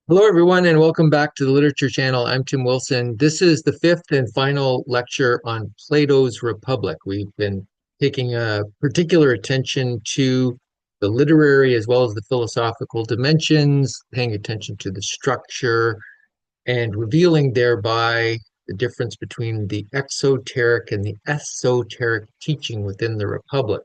Hello, everyone, and welcome back to the Literature Channel. I'm Tim Wilson. This is the fifth and final lecture on Plato's Republic. We've been taking a particular attention to the literary as well as the philosophical dimensions, paying attention to the structure, and revealing thereby the difference between the exoteric and the esoteric teaching within the Republic.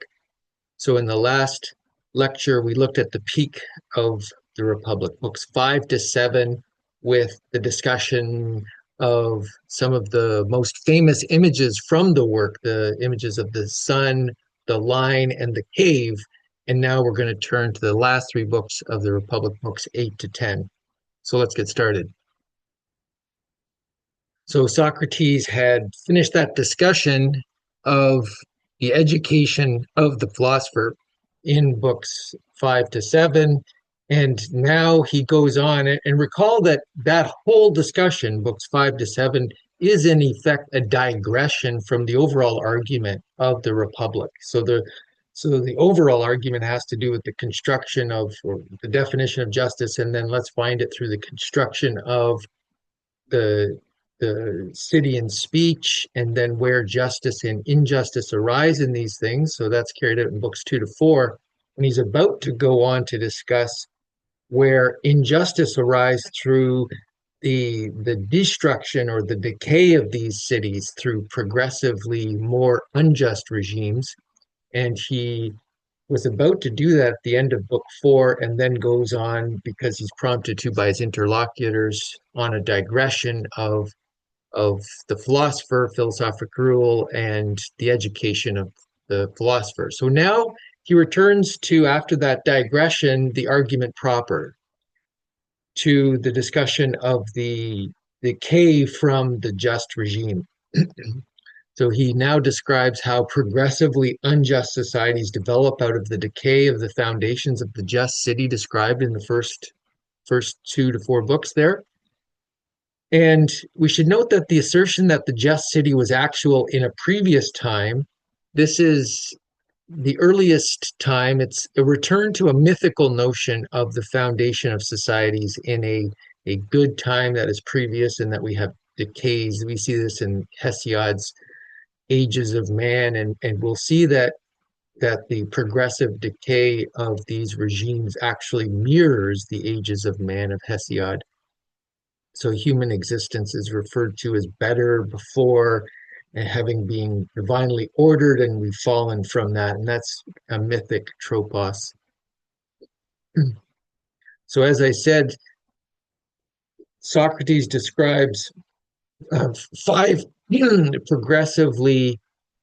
So in the last lecture, we looked at the peak of the Republic, books 5 to 7, with the discussion of some of the most famous images from the work, the images of the sun, the line, and the cave. And now we're going to turn to the last three books of the Republic, books 8 to 10. So let's get started. So Socrates had finished that discussion of the education of the philosopher in books 5 to 7. And now he goes on and recall that that whole discussion, books 5 to 7, is in effect a digression from the overall argument of the Republic. So the overall argument has to do with the construction of, or the definition of justice, and then let's find it through the construction of the the city and speech, and then where justice and injustice arise in these things. So that's carried out in books 2 to 4. And he's about to go on to discuss where injustice arises through the destruction or the decay of these cities through progressively more unjust regimes. And he was about to do that at the end of book 4, and then goes on, because he's prompted to by his interlocutors, on a digression of the philosopher, philosophic rule, and the education of the philosopher. So now he returns to, after that digression, the argument proper, to the discussion of the decay from the just regime. So he now describes how progressively unjust societies develop out of the decay of the foundations of the just city described in the first 2 to 4 books there. And we should note that the assertion that the just city was actual in a previous time, this is the earliest time. It's a return to a mythical notion of the foundation of societies in a good time that is previous, and that we have decays. We see this in Hesiod's Ages of Man, and we'll see that the progressive decay of these regimes actually mirrors the Ages of Man of Hesiod. So human existence is referred to as better before, and having been divinely ordered, and we've fallen from that. And that's a mythic tropos. So as I said, Socrates describes 5 progressively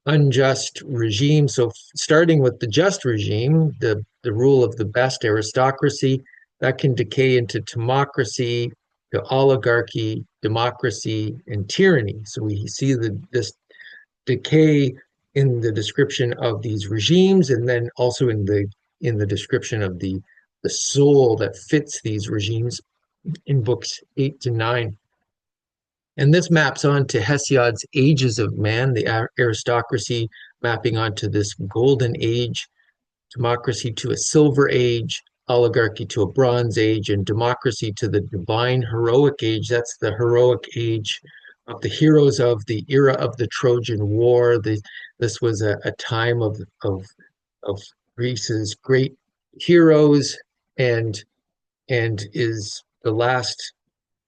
unjust regimes. So starting with the just regime, the rule of the best, aristocracy, that can decay into timocracy, to oligarchy, democracy, and tyranny. So we see this decay in the description of these regimes, and then also in the description of the soul that fits these regimes in books 8 to 9. And this maps onto Hesiod's Ages of Man, the aristocracy mapping onto this golden age, democracy to a silver age, oligarchy to a bronze age, and democracy to the divine heroic age. That's the heroic age of the heroes of the era of the Trojan War. This was a time of Greece's great heroes, and is the last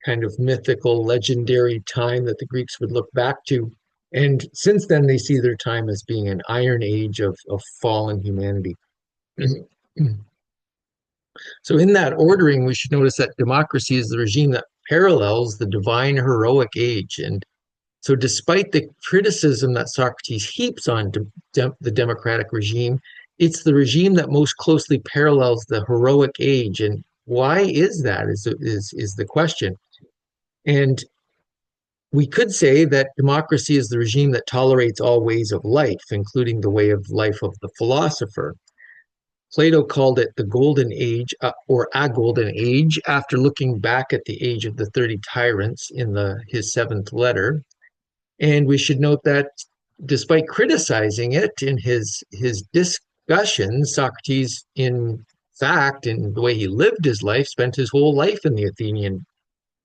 kind of mythical, legendary time that the Greeks would look back to. And since then, they see their time as being an iron age of fallen humanity. So in that ordering, we should notice that democracy is the regime that parallels the divine heroic age. And so despite the criticism that Socrates heaps on the democratic regime, it's the regime that most closely parallels the heroic age. And why is that, is the question. And we could say that democracy is the regime that tolerates all ways of life, including the way of life of the philosopher. Plato called it the golden age, or a golden age, after looking back at the age of the 30 tyrants in his seventh letter. And we should note that despite criticizing it in his discussions, Socrates, in fact, in the way he lived his life, spent his whole life in the Athenian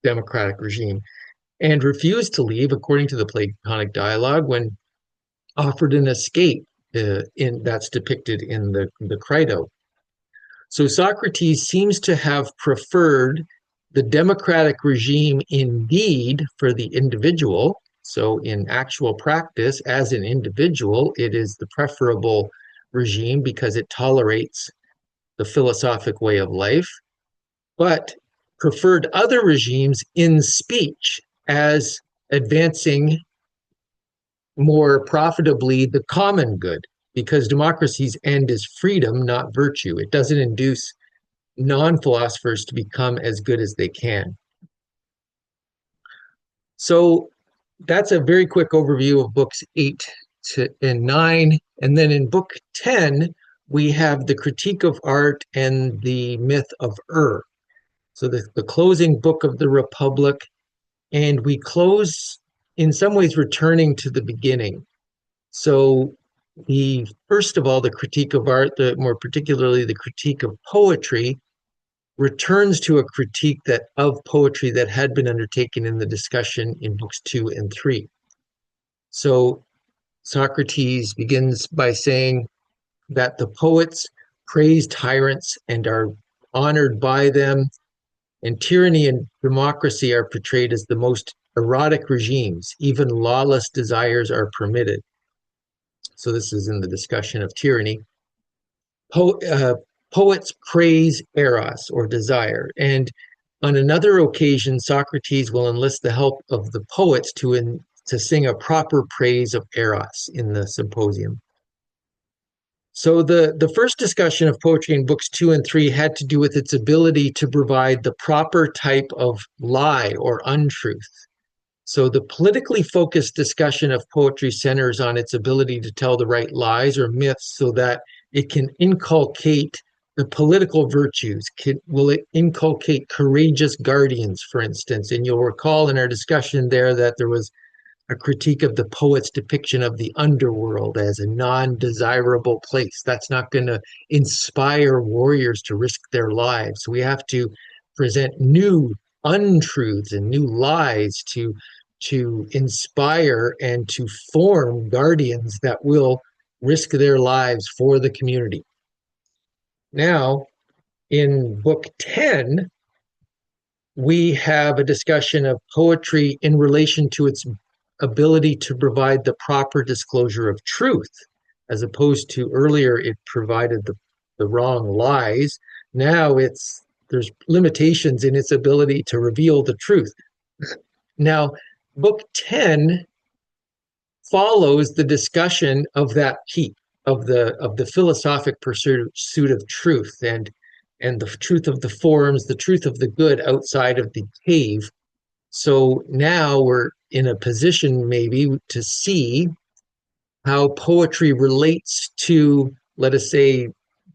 democratic regime and refused to leave, according to the Platonic dialogue, when offered an escape in that's depicted in the Crito. So Socrates seems to have preferred the democratic regime indeed for the individual. So in actual practice, as an individual, it is the preferable regime because it tolerates the philosophic way of life, but preferred other regimes in speech as advancing more profitably the common good, because democracy's end is freedom, not virtue. It doesn't induce non-philosophers to become as good as they can. So that's a very quick overview of books 8 and 9. And then in book 10, we have the critique of art and the myth of So the closing book of the Republic. And we close in some ways returning to the beginning. So the first of all, the critique of art, more particularly the critique of poetry, returns to a critique of poetry that had been undertaken in the discussion in books 2 and 3. So Socrates begins by saying that the poets praise tyrants and are honored by them, and tyranny and democracy are portrayed as the most erotic regimes. Even lawless desires are permitted. So this is in the discussion of tyranny. Poets praise eros, or desire, and on another occasion, Socrates will enlist the help of the poets to sing a proper praise of eros in the symposium. So the first discussion of poetry in books 2 and 3 had to do with its ability to provide the proper type of lie or untruth. So the politically focused discussion of poetry centers on its ability to tell the right lies or myths so that it can inculcate the political virtues. Will it inculcate courageous guardians, for instance? And you'll recall in our discussion there that there was a critique of the poet's depiction of the underworld as a non-desirable place. That's not going to inspire warriors to risk their lives. We have to present new untruths and new lies to inspire and to form guardians that will risk their lives for the community. Now, in book 10, we have a discussion of poetry in relation to its ability to provide the proper disclosure of truth, as opposed to earlier it provided the wrong lies. Now there's limitations in its ability to reveal the truth. Now, book 10 follows the discussion of that peak of the philosophic pursuit of truth and the truth of the forms, the truth of the good outside of the cave. So now we're in a position maybe to see how poetry relates to, let us say,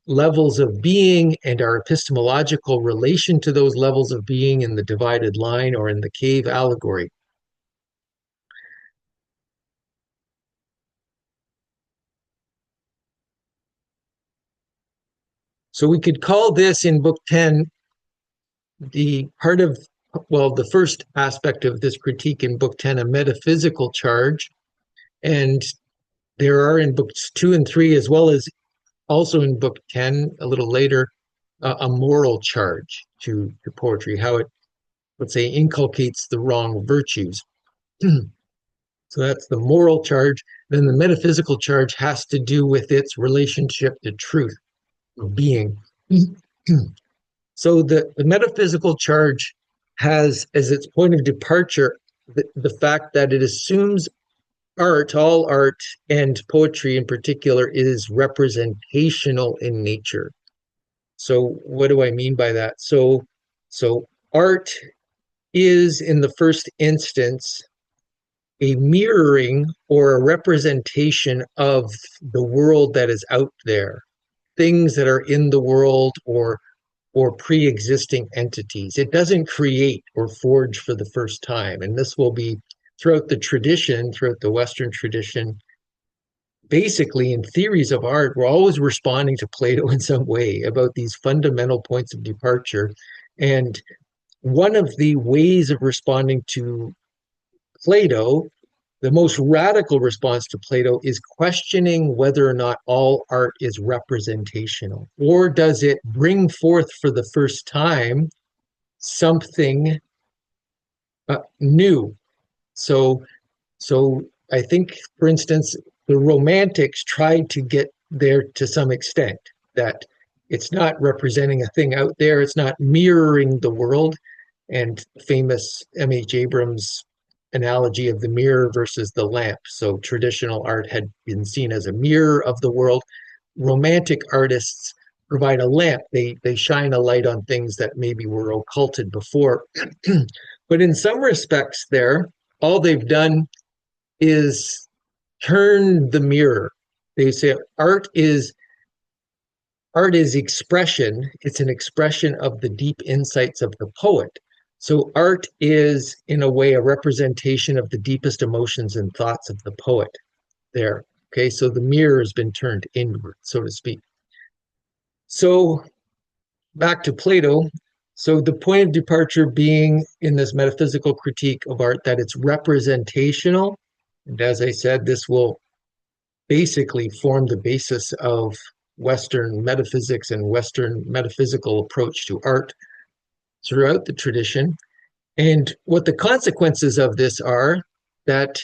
levels of being and our epistemological relation to those levels of being in the divided line or in the cave allegory. So we could call this in book 10 the part of, well, the first aspect of this critique in book 10, a metaphysical charge. And there are in books 2 and 3, as well as also in book 10, a little later, a moral charge to poetry, how it, let's say, inculcates the wrong virtues. So that's the moral charge. Then the metaphysical charge has to do with its relationship to truth, of being. So the metaphysical charge has as its point of departure the fact that it assumes all art, and poetry in particular, is representational in nature. So what do I mean by that? So art is, in the first instance, a mirroring or a representation of the world that is out there, things that are in the world or pre-existing entities. It doesn't create or forge for the first time. And this will be throughout the tradition, throughout the Western tradition, basically in theories of art, we're always responding to Plato in some way about these fundamental points of departure. And one of the ways of responding to Plato, the most radical response to Plato, is questioning whether or not all art is representational, or does it bring forth for the first time something new. So, so I think, for instance, the Romantics tried to get there to some extent, that it's not representing a thing out there, it's not mirroring the world. And famous M.H. Abrams analogy of the mirror versus the lamp. So traditional art had been seen as a mirror of the world. Romantic artists provide a lamp. They shine a light on things that maybe were occulted before. But in some respects there, all they've done is turn the mirror. They say art is expression. It's an expression of the deep insights of the poet. So art is, in a way, a representation of the deepest emotions and thoughts of the poet there. Okay, so the mirror has been turned inward, so to speak. So back to Plato. So the point of departure being in this metaphysical critique of art that it's representational. And as I said, this will basically form the basis of Western metaphysics and Western metaphysical approach to art throughout the tradition. And what the consequences of this are, that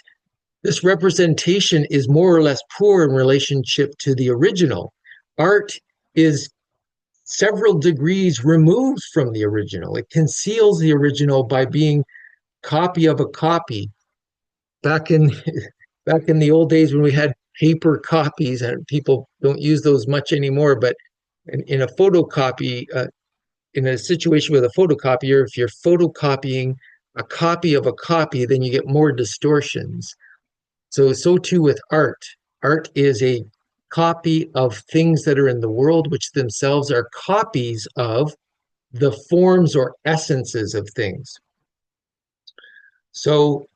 this representation is more or less poor in relationship to the original. Art is several degrees removed from the original. It conceals the original by being copy of a copy. Back in back in the old days when we had paper copies, and people don't use those much anymore, but in a photocopy, in a situation with a photocopier, if you're photocopying a copy of a copy, then you get more distortions. So too with art. Art is a copy of things that are in the world, which themselves are copies of the forms or essences of things. So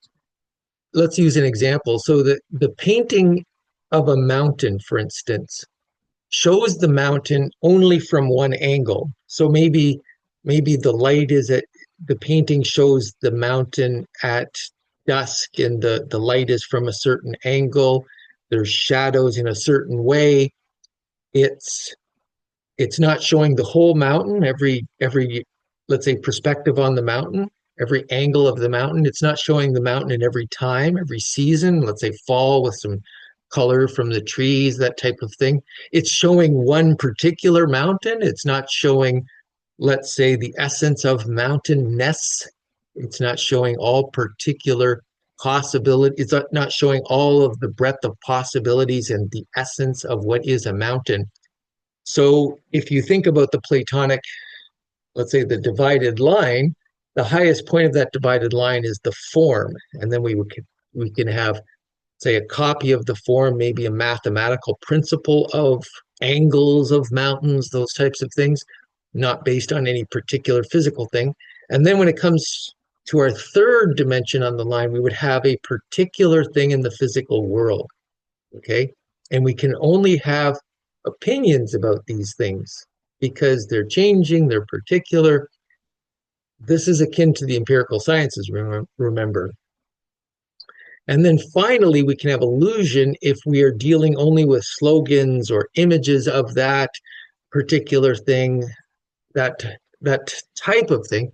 let's use an example. So the painting of a mountain, for instance, shows the mountain only from one angle. So maybe the light is at the painting shows the mountain at dusk, and the light is from a certain angle. There's shadows in a certain way. It's it's not showing the whole mountain, every let's say perspective on the mountain, every angle of the mountain. It's not showing the mountain in every time, every season, let's say fall with some color from the trees, that type of thing. It's showing one particular mountain. It's not showing, let's say, the essence of mountainness. It's not showing all particular possibility. It's not showing all of the breadth of possibilities and the essence of what is a mountain. So if you think about the Platonic, let's say the divided line, the highest point of that divided line is the form. And then we can have, say, a copy of the form, maybe a mathematical principle of angles of mountains, those types of things, not based on any particular physical thing. And then when it comes to our third dimension on the line, we would have a particular thing in the physical world. Okay. And we can only have opinions about these things because they're changing, they're particular. This is akin to the empirical sciences, remember. And then finally, we can have illusion if we are dealing only with slogans or images of that particular thing, that type of thing.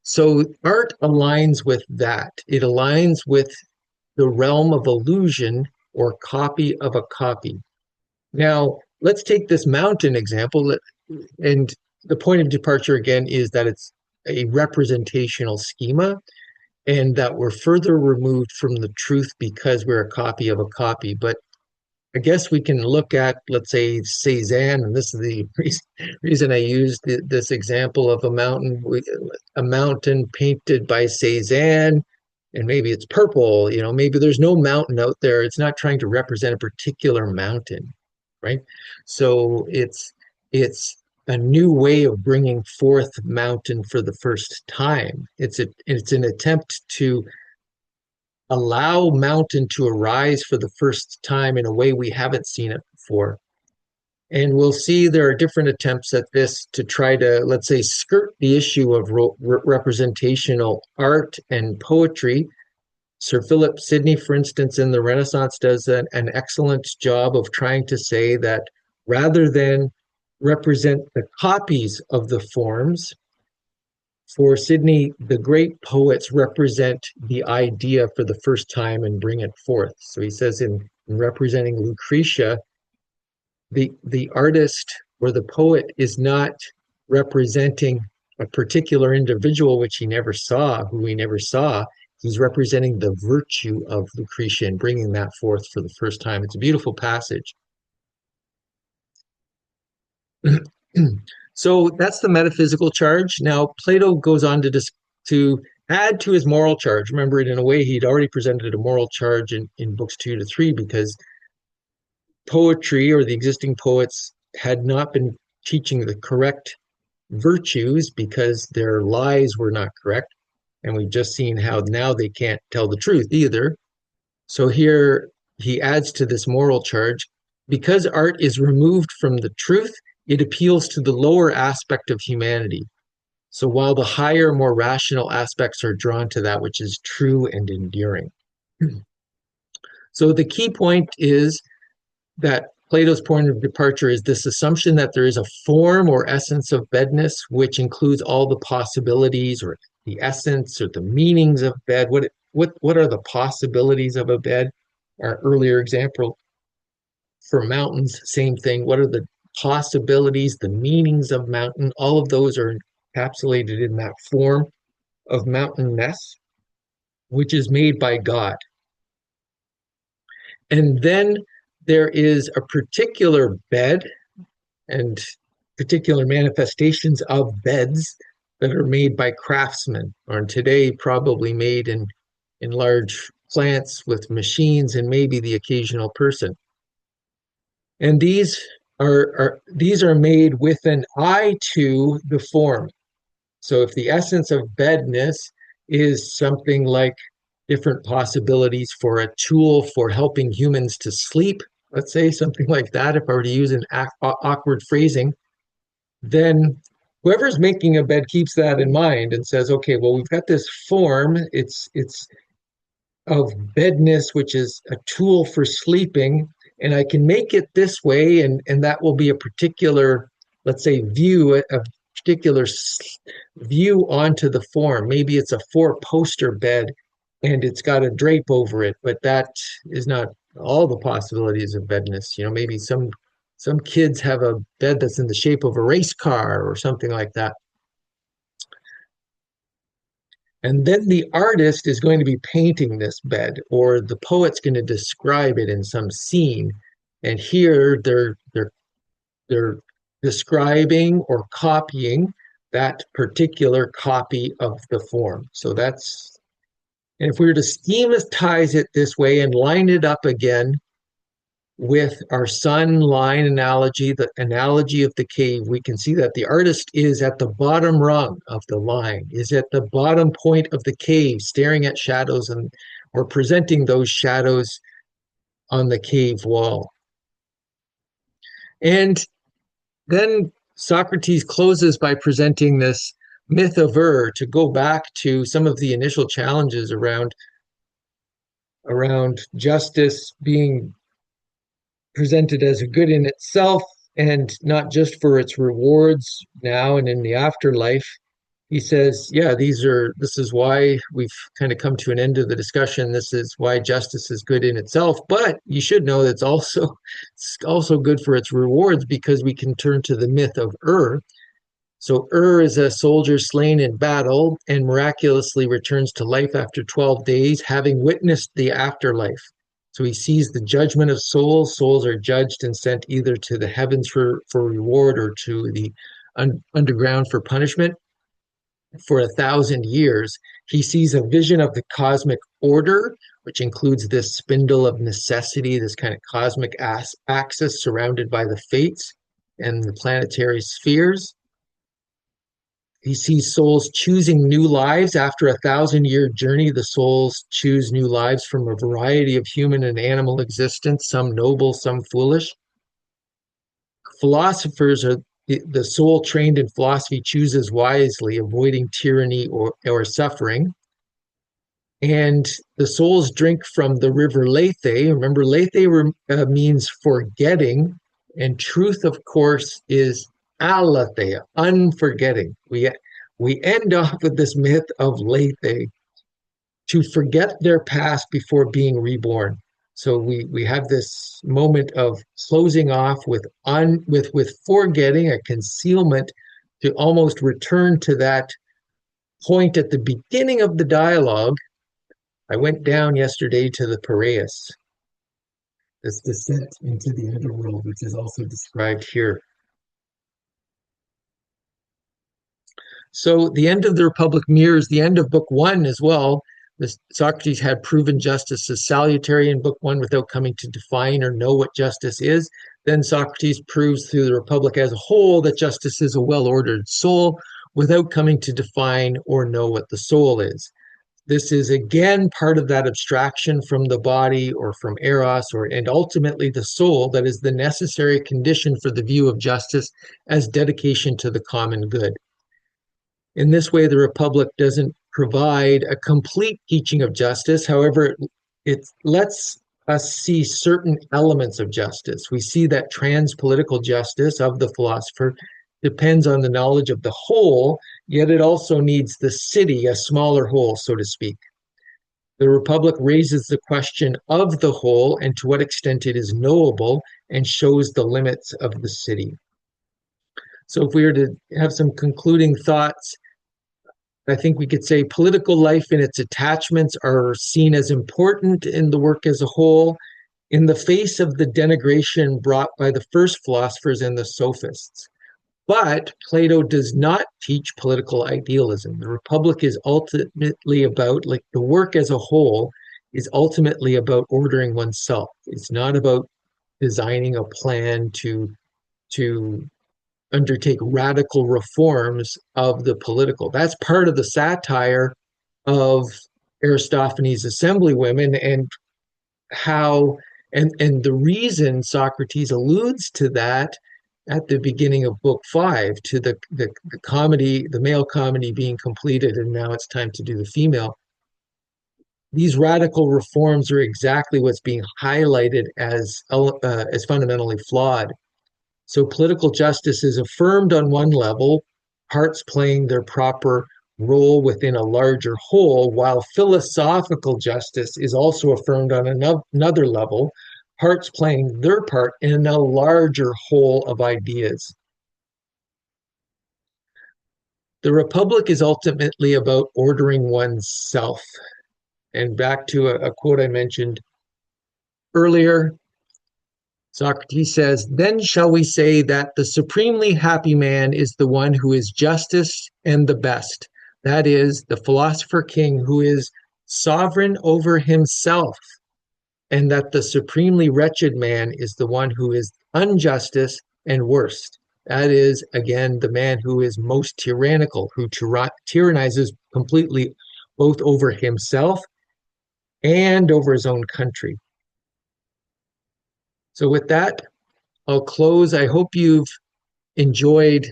So art aligns with that. It aligns with the realm of illusion or copy of a copy. Now, let's take this mountain example. And the point of departure again is that it's a representational schema, and that we're further removed from the truth because we're a copy of a copy. But I guess we can look at, let's say, Cézanne, and this is the reason I used this example of a mountain painted by Cézanne, and maybe it's purple, maybe there's no mountain out there. It's not trying to represent a particular mountain, right? So it's a new way of bringing forth mountain for the first time. It's an attempt to allow mountain to arise for the first time in a way we haven't seen it before. And we'll see there are different attempts at this to try to, let's say, skirt the issue of representational art and poetry. Sir Philip Sidney, for instance, in the Renaissance, does an excellent job of trying to say that rather than represent the copies of the forms, for Sidney, the great poets represent the idea for the first time and bring it forth. So he says in representing Lucretia, the artist or the poet is not representing a particular individual which he never saw, who he never saw. He's representing the virtue of Lucretia and bringing that forth for the first time. It's a beautiful passage. So that's the metaphysical charge. Now, Plato goes on to add to his moral charge. Remember, in a way, he'd already presented a moral charge in books 2 to 3 because poetry or the existing poets had not been teaching the correct virtues because their lies were not correct. And we've just seen how now they can't tell the truth either. So here he adds to this moral charge because art is removed from the truth, it appeals to the lower aspect of humanity. So while the higher, more rational aspects are drawn to that which is true and enduring. So the key point is that Plato's point of departure is this assumption that there is a form or essence of bedness, which includes all the possibilities or the essence or the meanings of bed. What are the possibilities of a bed? Our earlier example for mountains, same thing. What are the possibilities, the meanings of mountain? All of those are encapsulated in that form of mountainness, which is made by God. And then there is a particular bed and particular manifestations of beds that are made by craftsmen, or today probably made in large plants with machines and maybe the occasional person. And these are made with an eye to the form. So if the essence of bedness is something like different possibilities for a tool for helping humans to sleep, let's say something like that, if I were to use an awkward phrasing, then whoever's making a bed keeps that in mind and says, okay, well, we've got this form, it's of bedness, which is a tool for sleeping, and I can make it this way, and that will be a particular, let's say, view, a particular view onto the form. Maybe it's a four-poster bed, and it's got a drape over it, but that is not all the possibilities of bedness. You know, maybe some kids have a bed that's in the shape of a race car or something like that. And then the artist is going to be painting this bed, or the poet's going to describe it in some scene. And here they're describing or copying that particular copy of the form. So that's, and if we were to schematize it this way and line it up again with our sun line analogy, the analogy of the cave, we can see that the artist is at the bottom rung of the line, is at the bottom point of the cave, staring at shadows and or presenting those shadows on the cave wall. And then Socrates closes by presenting this myth of to go back to some of the initial challenges around justice being presented as a good in itself and not just for its rewards now and in the afterlife. He says, yeah, this is why we've kind of come to an end of the discussion. This is why justice is good in itself, but you should know that it's also good for its rewards because we can turn to the myth of So is a soldier slain in battle and miraculously returns to life after 12 days, having witnessed the afterlife. So he sees the judgment of souls. Souls are judged and sent either to the heavens for reward or to the underground for punishment. For 1,000 years, he sees a vision of the cosmic order, which includes this spindle of necessity, this kind of cosmic axis surrounded by the fates and the planetary spheres. he sees souls choosing new lives after 1,000-year journey. The souls choose new lives from a variety of human and animal existence, some noble, some foolish. Philosophers are the soul trained in philosophy chooses wisely, avoiding tyranny or suffering. And the souls drink from the river Lethe. Remember, Lethe means forgetting, and truth, of course, is aletheia, unforgetting. We end off with this myth of Lethe, to forget their past before being reborn. So we have this moment of closing off with forgetting, a concealment, to almost return to that point at the beginning of the dialogue. I went down yesterday to the Piraeus, this descent into the underworld, which is also described here. So the end of the Republic mirrors the end of Book One as well. Socrates had proven justice as salutary in Book One without coming to define or know what justice is. Then Socrates proves through the Republic as a whole that justice is a well-ordered soul without coming to define or know what the soul is. This is again part of that abstraction from the body or from eros and ultimately the soul that is the necessary condition for the view of justice as dedication to the common good. In this way, the Republic doesn't provide a complete teaching of justice. However, it lets us see certain elements of justice. We see that trans-political justice of the philosopher depends on the knowledge of the whole, yet it also needs the city, a smaller whole, so to speak. The Republic raises the question of the whole and to what extent it is knowable, and shows the limits of the city. So if we were to have some concluding thoughts, I think we could say political life and its attachments are seen as important in the work as a whole, in the face of the denigration brought by the first philosophers and the sophists. But Plato does not teach political idealism. The Republic is ultimately about, like the work as a whole, is ultimately about ordering oneself. It's not about designing a plan to undertake radical reforms of the political. That's part of the satire of Aristophanes' assemblywomen, and how and the reason Socrates alludes to that at the beginning of Book 5, to the comedy, the male comedy being completed, and now it's time to do the female. These radical reforms are exactly what's being highlighted as fundamentally flawed. So political justice is affirmed on one level, parts playing their proper role within a larger whole, while philosophical justice is also affirmed on another level, parts playing their part in a larger whole of ideas. The Republic is ultimately about ordering oneself. And back to a quote I mentioned earlier, Socrates says, "Then shall we say that the supremely happy man is the one who is justest and the best, that is, the philosopher king who is sovereign over himself, and that the supremely wretched man is the one who is unjustest and worst, that is, again, the man who is most tyrannical, who tyrannizes completely both over himself and over his own country." So with that, I'll close. I hope you've enjoyed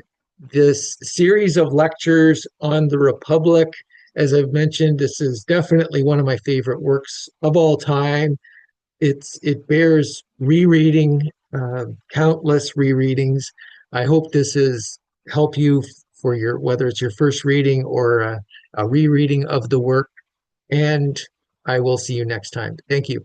this series of lectures on the Republic. As I've mentioned, this is definitely one of my favorite works of all time. It bears rereading, countless rereadings. I hope this is help you for whether it's your first reading or a rereading of the work. And I will see you next time. Thank you.